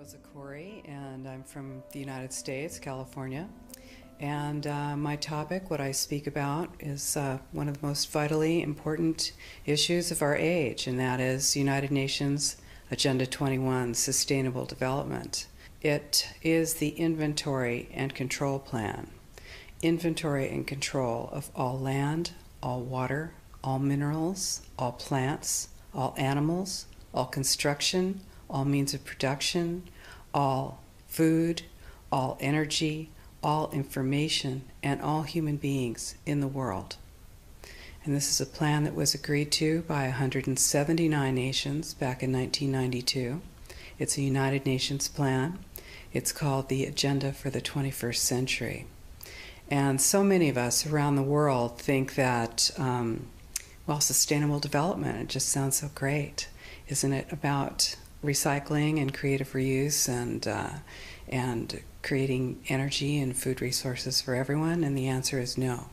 Rosa Corey, and I'm from the United States, California. And my topic, what I speak about, is one of the most vitally important issues of our age, and that is United Nations Agenda 21, Sustainable Development. It is the inventory and control plan. Inventory and control of all land, all water, all minerals, all plants, all animals, all construction, all means of production, all food, all energy, all information, and all human beings in the world. And this is a plan that was agreed to by 179 nations back in 1992. It's a United Nations plan. It's called the Agenda for the 21st Century. And so many of us around the world think that, well, sustainable development, it just sounds so great. Isn't it about recycling and creative reuse and creating energy and food resources for everyone? And the answer is no,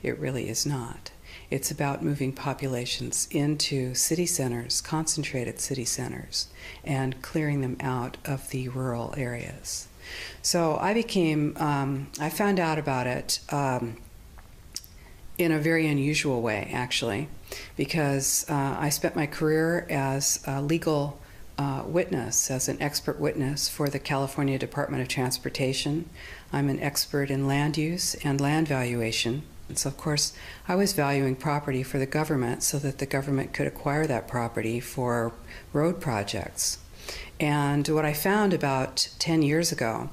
it really is not. It's about moving populations into city centers, concentrated city centers, and clearing them out of the rural areas. So I found out about it in a very unusual way, actually, because I spent my career as a legal witness, as an expert witness for the California Department of Transportation. I'm an expert in land use and land valuation. And so, of course, I was valuing property for the government so that the government could acquire that property for road projects. And what I found about 10 years ago,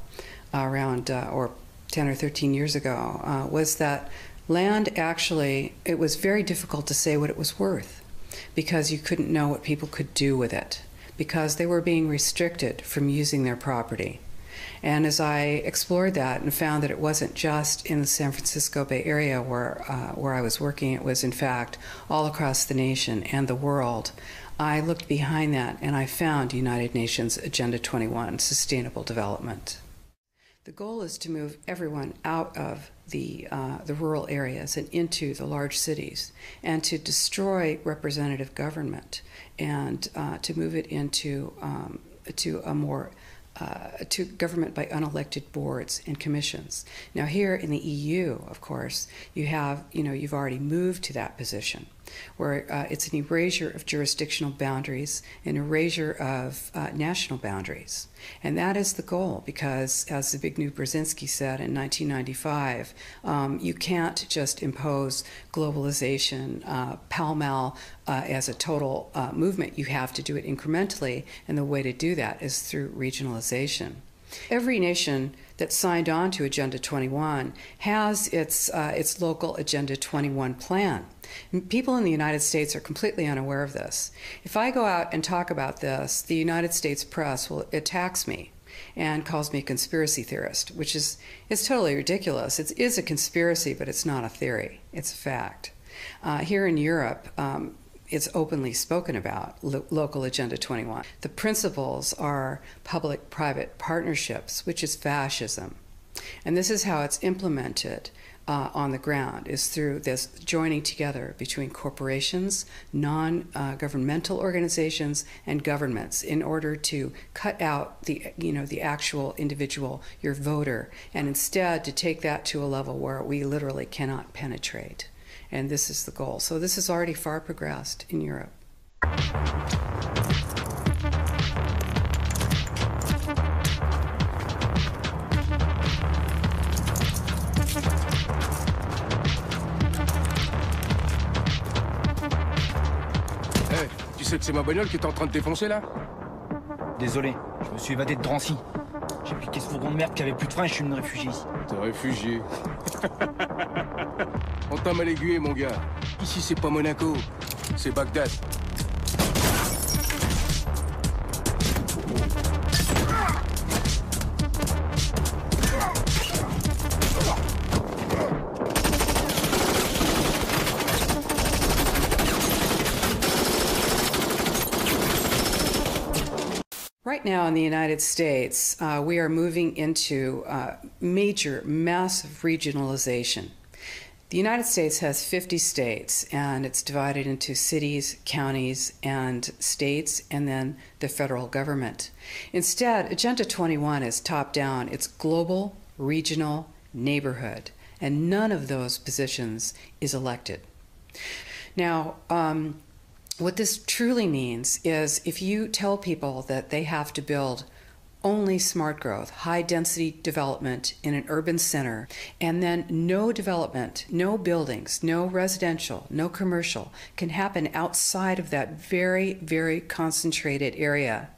or 10 or 13 years ago, was that land actually, it was very difficult to say what it was worth because you couldn't know what people could do with it because they were being restricted from using their property. And as I explored that and found that it wasn't just in the San Francisco Bay Area where I was working, it was in fact all across the nation and the world, I looked behind that and I found United Nations Agenda 21, Sustainable Development. The goal is to move everyone out of the rural areas and into the large cities, and to destroy representative government, and to move it into to government by unelected boards and commissions. Now here in the EU, of course, you've already moved to that position, where it's an erasure of jurisdictional boundaries, an erasure of national boundaries. And that is the goal, because as Zbigniew Brzezinski said in 1995, you can't just impose globalization pell-mell as a total movement. You have to do it incrementally, and the way to do that is through regionalization. Every nation that signed on to Agenda 21 has its local Agenda 21 plan. People in the United States are completely unaware of this. If I go out and talk about this, the United States press attacks me and calls me a conspiracy theorist, which is totally ridiculous. It is a conspiracy, but it's not a theory. It's a fact. Here in Europe, it's openly spoken about, local Agenda 21. The principles are public-private partnerships, which is fascism. And this is how it's implemented on the ground, is through this joining together between corporations, non-governmental organizations, and governments in order to cut out the actual individual, your voter, and instead to take that to a level where we literally cannot penetrate. And this is the goal. So this is already far progressed in Europe. Hey, tu sais que c'est ma bagnole qui est en train de défoncer là? Désolé, je me suis évadé de Drancy. J'ai piqué ce fourgon de merde qui avait plus de frein et je suis venu réfugié ici. T'es réfugié. On t'a mal aiguillé, mon gars. Ici, c'est pas Monaco, c'est Bagdad. Right now in the United States, we are moving into major, massive regionalization. The United States has 50 states, and it's divided into cities, counties, and states, and then the federal government. Instead, Agenda 21 is top-down. It's global, regional, neighborhood, and none of those positions is elected. Now, what this truly means is if you tell people that they have to build only smart growth, high-density development in an urban center, and then no development, no buildings, no residential, no commercial can happen outside of that very, very concentrated area,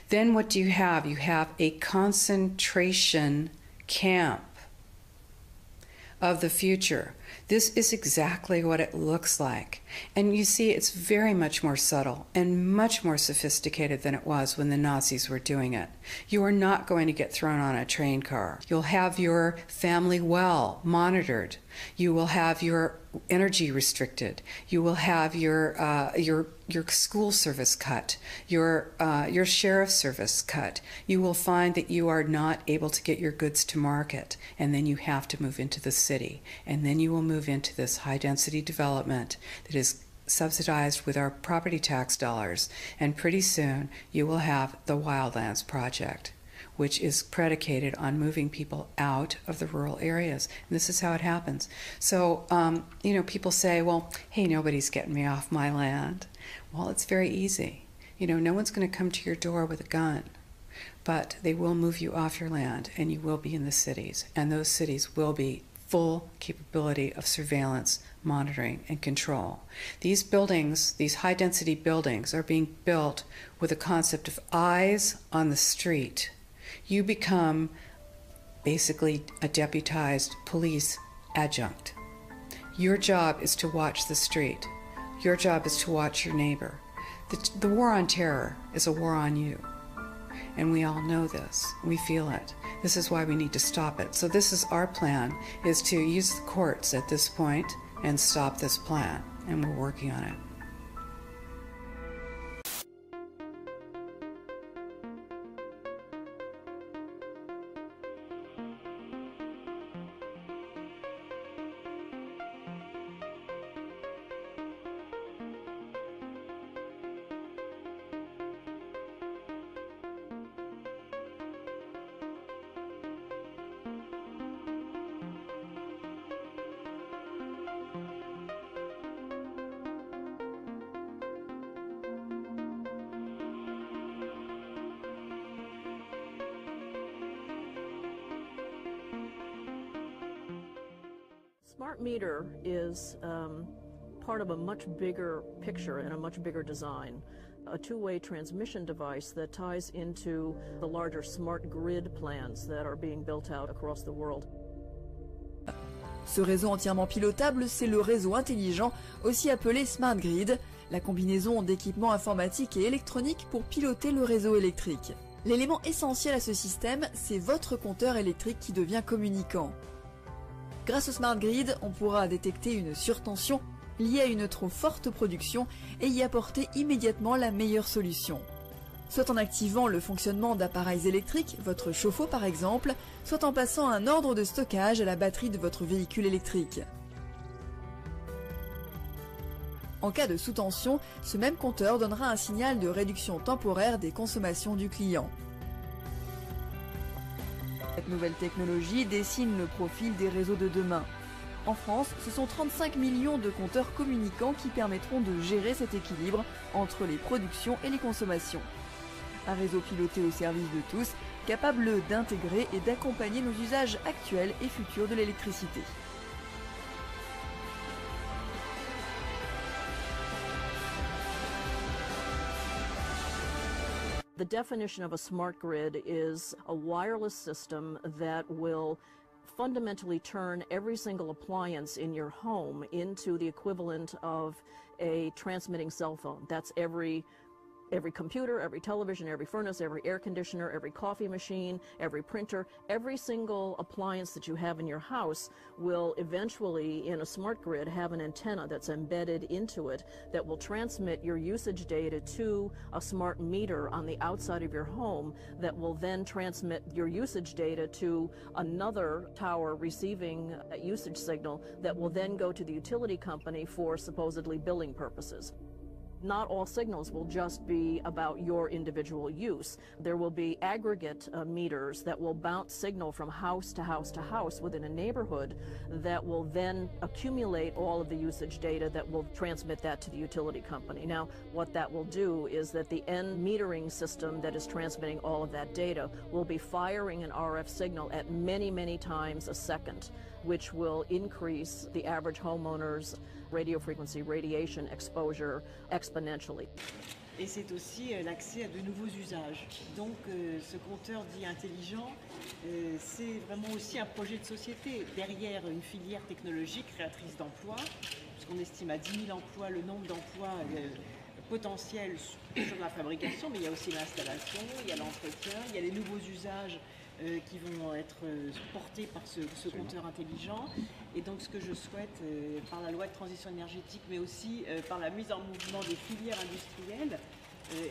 then what do you have? You have a concentration camp of the future. This is exactly what it looks like. And you see, it's very much more subtle and much more sophisticated than it was when the Nazis were doing it. You are not going to get thrown on a train car. You'll have your family well monitored. You will have your energy restricted. You will have your school service cut, your sheriff service cut. You will find that you are not able to get your goods to market, and then you have to move into the city, and then you will move into this high-density development that is subsidized with our property tax dollars, and pretty soon you will have the Wildlands Project, which is predicated on moving people out of the rural areas. And this is how it happens. So, you know, people say, well, hey, nobody's getting me off my land. Well, it's very easy. You know, no one's going to come to your door with a gun, but they will move you off your land, and you will be in the cities, and those cities will be full capability of surveillance, monitoring, and control. These buildings, these high-density buildings, are being built with a concept of eyes on the street. You become basically a deputized police adjunct. Your job is to watch the street. Your job is to watch your neighbor. The war on terror is a war on you. And we all know this. We feel it. This is why we need to stop it. So this is our plan, is to use the courts at this point and stop this plan. And we're working on it. Smart meter is part of a much bigger picture and a much bigger design. A two-way transmission device that ties into the larger smart grid plans that are being built out across the world. Ce réseau entièrement pilotable, c'est le réseau intelligent, aussi appelé Smart Grid, la combinaison d'équipements informatiques et électroniques pour piloter le réseau électrique. L'élément essentiel à ce système, c'est votre compteur électrique qui devient communicant. Grâce au Smart Grid, on pourra détecter une surtension liée à une trop forte production et y apporter immédiatement la meilleure solution. Soit en activant le fonctionnement d'appareils électriques, votre chauffe-eau par exemple, soit en passant un ordre de stockage à la batterie de votre véhicule électrique. En cas de sous-tension, ce même compteur donnera un signal de réduction temporaire des consommations du client. Cette nouvelle technologie dessine le profil des réseaux de demain. En France, ce sont 35 millions de compteurs communicants qui permettront de gérer cet équilibre entre les productions et les consommations. Un réseau piloté au service de tous, capable d'intégrer et d'accompagner nos usages actuels et futurs de l'électricité. The definition of a smart grid is a wireless system that will fundamentally turn every single appliance in your home into the equivalent of a transmitting cell phone. That's every Every computer, every television, every furnace, every air conditioner, every coffee machine, every printer, every single appliance that you have in your house will eventually, in a smart grid, have an antenna that's embedded into it that will transmit your usage data to a smart meter on the outside of your home that will then transmit your usage data to another tower receiving that usage signal that will then go to the utility company for supposedly billing purposes. Not all signals will just be about your individual use. There will be aggregate meters that will bounce signal from house to house to house within a neighborhood that will then accumulate all of the usage data that will transmit that to the utility company. Now, what that will do is that the end metering system that is transmitting all of that data will be firing an RF signal at many, many times a second, which will increase the average homeowner's radio frequency radiation exposure exponentially. Et c'est aussi l'accès à de nouveaux usages. Donc ce compteur dit intelligent, c'est vraiment aussi un projet de société derrière une filière technologique créatrice d'emplois, puisqu'on estime à 10 000 emplois le nombre d'emplois potentiels sur la fabrication, mais il y a aussi l'installation, il y a l'entretien, il y a les nouveaux usages qui vont être portés par ce compteur intelligent. Et donc ce que je souhaite, par la loi de transition énergétique, mais aussi par la mise en mouvement des filières industrielles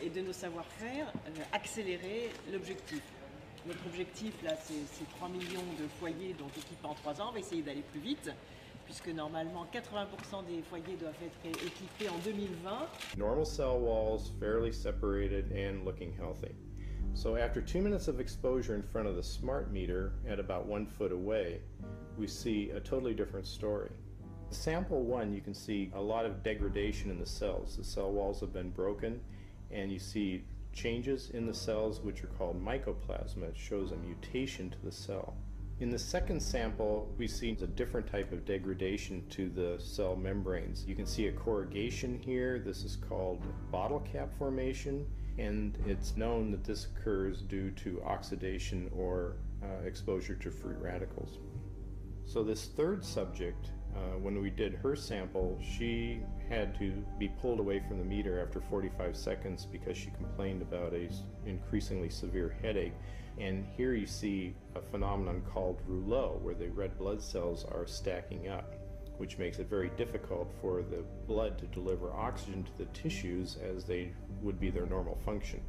et de nos savoir-faire, accélérer l'objectif. Notre objectif, là, c'est 3 millions de foyers donc équipés en 3 ans. On va essayer d'aller plus vite, puisque normalement 80% des foyers doivent être équipés en 2020. Normal cell walls, fairly separated and looking healthy. So after 2 minutes of exposure in front of the smart meter at about 1 foot away, we see a totally different story. Sample 1, you can see a lot of degradation in the cells. The cell walls have been broken, and you see changes in the cells which are called mycoplasma. It shows a mutation to the cell. In the second sample, we see a different type of degradation to the cell membranes. You can see a corrugation here. This is called bottle cap formation, and it's known that this occurs due to oxidation or exposure to free radicals. So this third subject, when we did her sample, she had to be pulled away from the meter after 45 seconds because she complained about an increasingly severe headache. And here you see a phenomenon called rouleau, where the red blood cells are stacking up, which makes it very difficult for the blood to deliver oxygen to the tissues as they would be their normal function.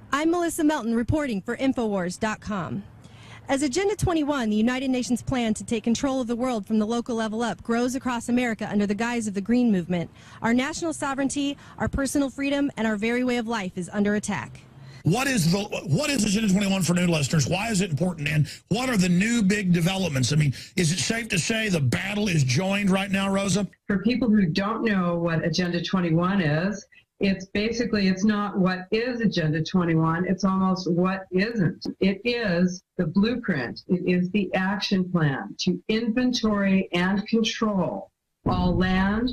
I'm Melissa Melton reporting for Infowars.com. As Agenda 21, the United Nations plan to take control of the world from the local level up, grows across America under the guise of the Green Movement, our national sovereignty, our personal freedom, and our very way of life is under attack. What is Agenda 21 for new listeners? Why is it important? And what are the new big developments? I mean, is it safe to say the battle is joined right now, Rosa? For people who don't know what Agenda 21 is, it's not what is Agenda 21, it's almost what isn't. It is the blueprint, it is the action plan to inventory and control all land,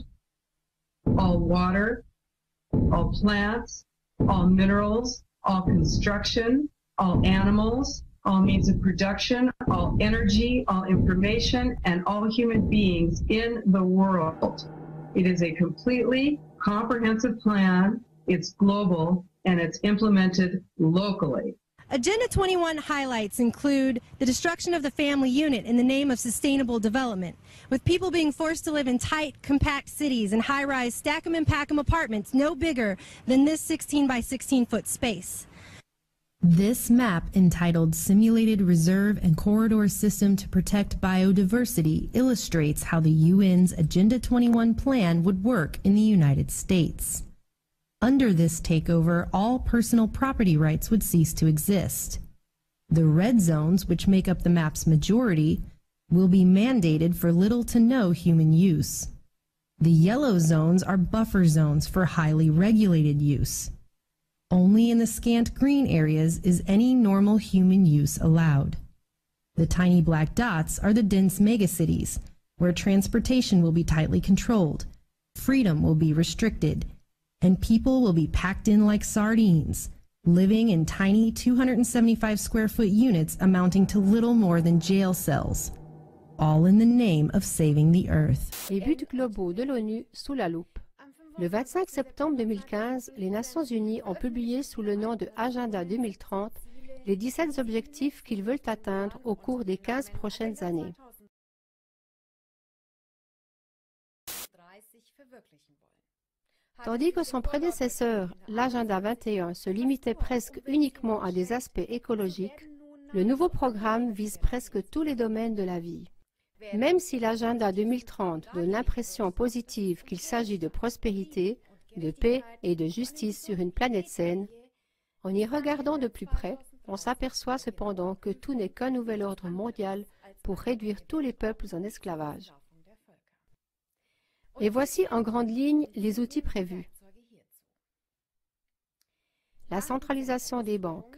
all water, all plants, all minerals, all construction, all animals, all means of production, all energy, all information, and all human beings in the world. It is a completely comprehensive plan. It's global, and it's implemented locally. Agenda 21 highlights include the destruction of the family unit in the name of sustainable development, with people being forced to live in tight, compact cities and high-rise stack-em-and-pack-em apartments no bigger than this 16 by 16-foot space. This map, entitled Simulated Reserve and Corridor System to Protect Biodiversity, illustrates how the UN's Agenda 21 plan would work in the United States. Under this takeover, all personal property rights would cease to exist. The red zones, which make up the map's majority, will be mandated for little to no human use. The yellow zones are buffer zones for highly regulated use. Only in the scant green areas is any normal human use allowed. The tiny black dots are the dense megacities, where transportation will be tightly controlled, freedom will be restricted, and people will be packed in like sardines, living in tiny 275 square foot units amounting to little more than jail cells, all in the name of saving the earth. Les buts globaux de l'ONU sous la loupe. Le 25 septembre 2015, les Nations Unies ont publié sous le nom de Agenda 2030 les 17 objectifs qu'ils veulent atteindre au cours des 15 prochaines années. Tandis que son prédécesseur, l'Agenda 21, se limitait presque uniquement à des aspects écologiques, le nouveau programme vise presque tous les domaines de la vie. Même si l'Agenda 2030 donne l'impression positive qu'il s'agit de prospérité, de paix et de justice sur une planète saine, en y regardant de plus près, on s'aperçoit cependant que tout n'est qu'un nouvel ordre mondial pour réduire tous les peuples en esclavage. Et voici en grande ligne les outils prévus. La centralisation des banques,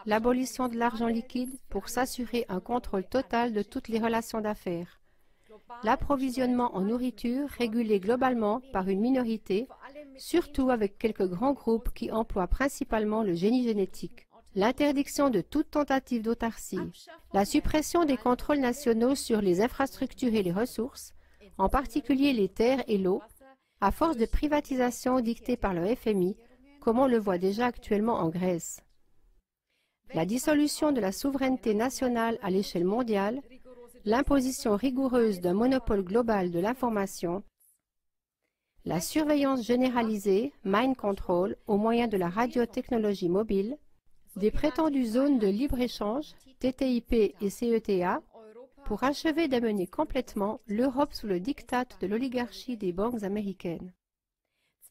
l'abolition de l'argent liquide pour s'assurer un contrôle total de toutes les relations d'affaires, l'approvisionnement en nourriture régulé globalement par une minorité, surtout avec quelques grands groupes qui emploient principalement le génie génétique, l'interdiction de toute tentative d'autarcie, la suppression des contrôles nationaux sur les infrastructures et les ressources, en particulier les terres et l'eau, à force de privatisation dictée par le FMI, comme on le voit déjà actuellement en Grèce. La dissolution de la souveraineté nationale à l'échelle mondiale, l'imposition rigoureuse d'un monopole global de l'information, la surveillance généralisée, mind control, au moyen de la radiotechnologie mobile, des prétendues zones de libre-échange, TTIP et CETA, pour achever d'amener complètement l'Europe sous le diktat de l'oligarchie des banques américaines.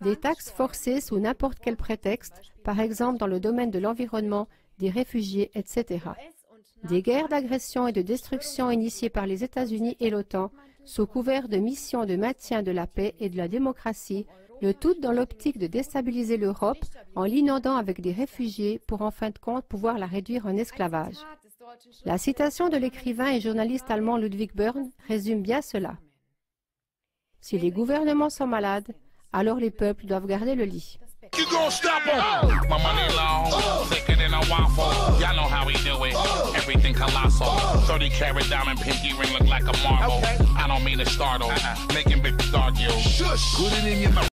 Des taxes forcées sous n'importe quel prétexte, par exemple dans le domaine de l'environnement, des réfugiés, etc. Des guerres d'agression et de destruction initiées par les États-Unis et l'OTAN, sous couvert de missions de maintien de la paix et de la démocratie, le tout dans l'optique de déstabiliser l'Europe en l'inondant avec des réfugiés pour en fin de compte pouvoir la réduire en esclavage. La citation de l'écrivain et journaliste allemand Ludwig Börne résume bien cela. Si les gouvernements sont malades, alors les peuples doivent garder le lit. You gon' stop him. My money long, thicker than a waffle. Y'all know how we do it. Everything colossal. 30 carat diamond pinky ring look like a marble. I don't mean to startle. Making big argue. Put it in your mouth.